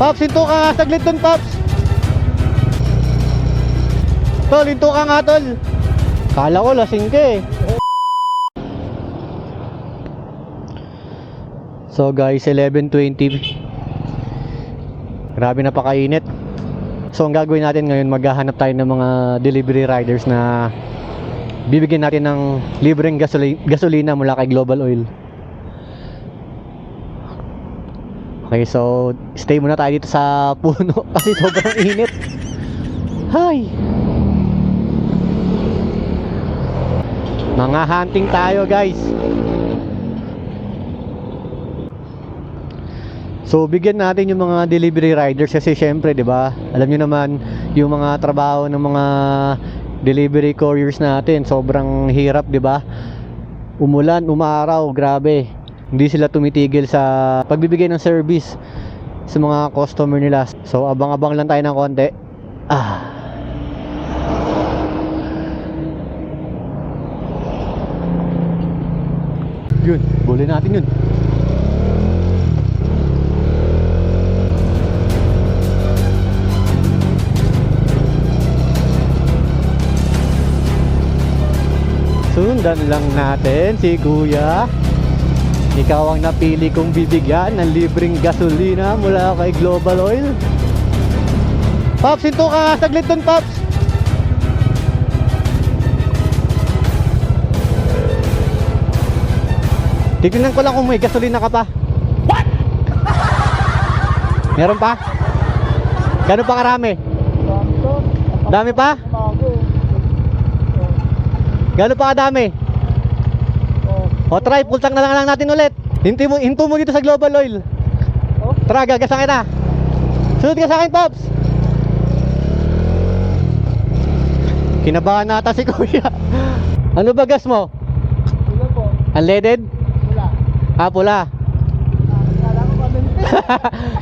Pops, hinto ka nga. Saglit dun, Pops. Tol, hinto ka nga, tol. Kala ko lasing ka eh. So guys, 11:20. Grabe, napakainit. So ang gagawin natin ngayon, maghahanap tayo ng mga delivery riders na bibigyan natin ng libreng gasolina mula kay Global Oil. Okay, so stay muna tayo dito sa puno kasi sobrang init. Hay! Mga hunting tayo, guys. So bigyan natin yung mga delivery riders kasi syempre, 'di ba? Alam niyo naman yung mga trabaho ng mga delivery couriers natin, sobrang hirap, 'di ba? Umulan, umaraw, grabe. Hindi sila tumitigil sa pagbibigay ng service sa mga customer nila. So abang-abang lang tayo ng konti. Yun, bulin natin yun. Sundan lang natin si Kuya. Ikaw ang napili kong bibigyan ng libreng gasolina mula kay Global Oil. Pops, hinto ka nga. Saglit dun, Pops. Tignan ko lang kung may gasolina ka pa. What? Meron pa? Gano'n pa karami? Dami pa? Gano'n pa kadami? O try, pultang na lang natin ulit. Hinto mo dito sa Global Oil. Tara, gagasan kita. Sunod ka sa akin, Pops. Kinabahan nata si Kuya. Ano ba gas mo? Pula po. Unleaded? Pula. Ah, pula. Kala ko kami.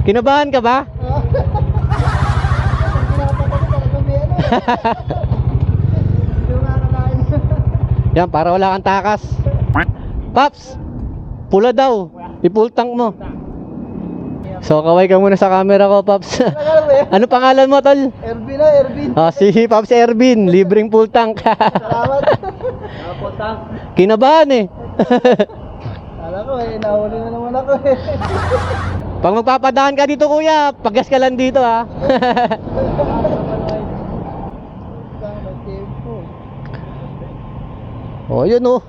Kinabahan ka ba? Yan, para wala kang takas. Pops, pula daw. I-full tank mo. So, kaway ka muna sa camera ko, Pops. Ano pangalan mo, tol? Ervin na, Ervin. Oh, si Pops Ervin, libreng full tank. Salamat. Full tank. Kinabahan eh. Kala ko eh, nahuli na naman ako eh. Pag magpapadaan ka dito, Kuya, paggas ka lang dito, ha. Oh, yun oh.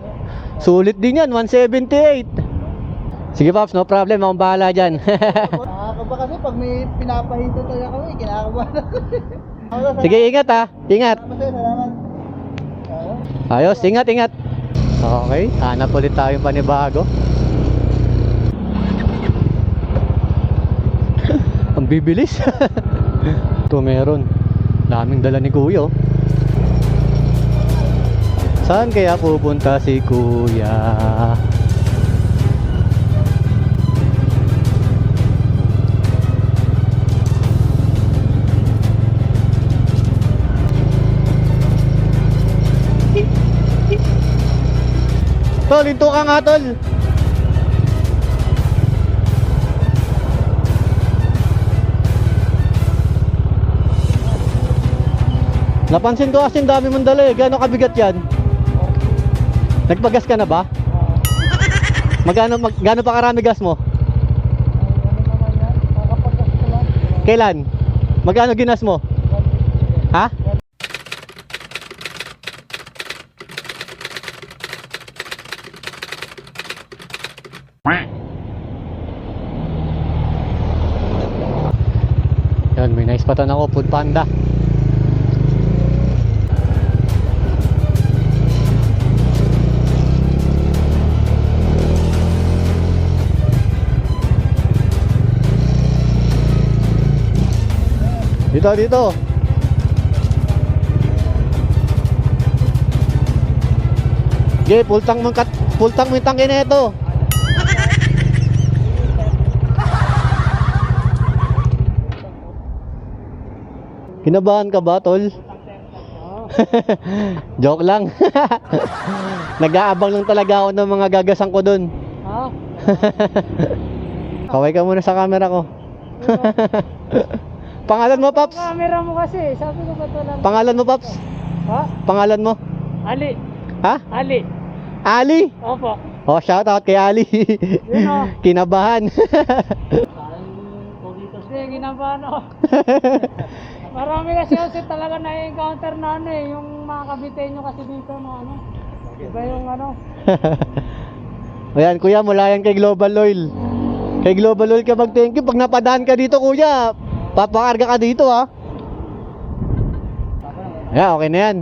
Sulit din yan, 178. Sige, Pops, no problem, akong bahala dyan. Nakakaba kasi pag may pinapahinto tayo kami, kinakabahan ako. Sige, ingat ha. Ingat. Salamat. Ayos, ingat, ingat. Okay, hanap ulit tayong panibago. Ang bibilis. Ito meron. Daming dala ni Kuya oh. Saan kaya pupunta si Kuya? Tol, hinto ka nga, tol. Napansin ko kasi dami mong dala eh. Gaano kabigat yan? Nagpagas ka na ba? Gaano pa karami gas mo? Kailan? Magkano ginas mo? Ha? Yan, may naispatan ako, Food Panda. Dito, dito. Okay, pultang mo yung tangke na ito. Kinabahan ka ba, tol? Joke lang. Nag-aabang lang talaga ako ng mga gagasan ko dun. Ha? Kaway ka muna sa camera ko. Pangalan mo, Paps? Camera mo kasi, sabi ko ba ito lang? Pangalan mo, Paps? Ha? Pangalan mo? Ali. Ha? Ali. Ali? Opo. Oh, shout out kay Ali. Yun o. Kinabahan. Hindi, ginabahan ako. Marami kasi talaga na-encounter na ano eh, yung mga kabitenyo kasi dito na ano. Iba yung ano. Ayan, kuya, mula yan kay Global Oil. Kay Global Oil ka mag-thank you. Pag napadaan ka dito, kuya, papakarga ka dito, ha? Ayan, okay na yan.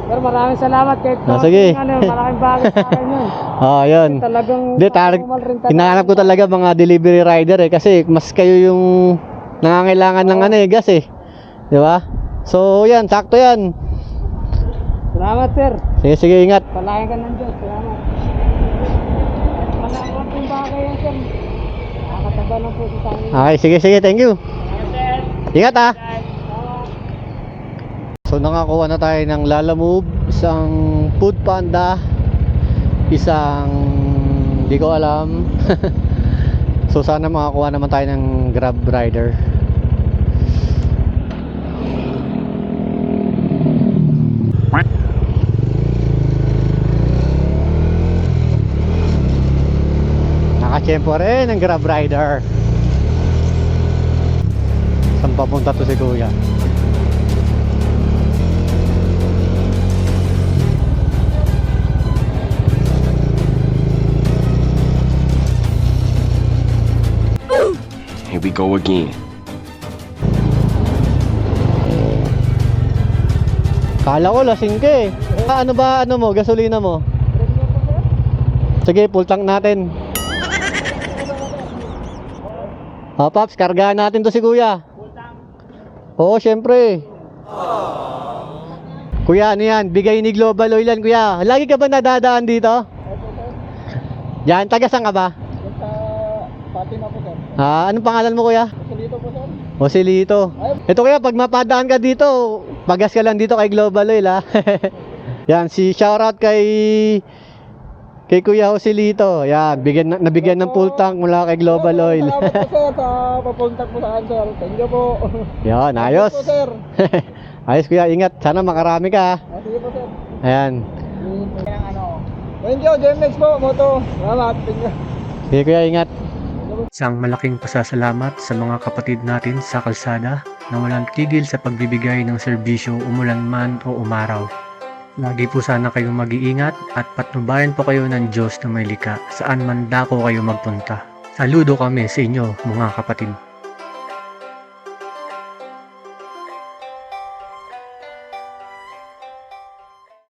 Pero maraming salamat kahit sige. ano, malaking bagay sa akin yun. Oh, yun. Talagang Hindi, hinahanap ko talaga mga delivery rider eh. Kasi mas kayo yung nangangailangan ng ano eh, gas eh. Di ba? So, yan, sakto yan. Salamat sir. Sige, sige, ingat. Palayan ka ng Diyos. Salamat. Malaking yung bagay yan sir. Nakakataba ng puso sa amin. Okay, sige, sige, thank you. Salamat sir. Ingat ha. Salamat. So nakakuha na tayo ng Lalamove, isang Food Panda, isang di ko alam. So sana makakuha naman tayo ng Grab rider. Nakachempo rin ng Grab rider. Saan papunta to si kuya? Here we go again. Kala ko lasing ka eh. Ano ba ano mo, gasolina mo? Sige, full tank natin. Paps, kargahan natin to si kuya. Oo, syempre. Kuya, ano yan? Bigay ni Global Oil yan, kuya. Lagi ka ba nadadaan dito? Yan, taga saan ka ba? Sa pati na po sir. Anong pangalan mo, kuya? Dito po sir. Joselito. Ito kuya, pag mapadaan ka dito, pagas ka lang dito kay Global Oil, ha? Yan, si shoutout kay Kuya Joselito. Yan, nabigyan ng full tank mula kay Global Oil. Salamat po sir sa papuntak po sa akin sir. Thank you po. Yan, ayos. Thank you po sir. Ayos kuya, ingat. Sana makarami ka, ha? Sige po sir. Ayan. Thank you, JMX po, Moto. Salamat. Thank you. Sige kuya, ingat. Isang malaking pasasalamat sa mga kapatid natin sa kalsada na walang tigil sa pagbibigay ng serbisyo umulan man o umaraw. Lagi po sana kayong mag-iingat at patnubayan po kayo ng Diyos na may likha saan man dako kayo magpunta. Saludo kami sa inyo mga kapatid.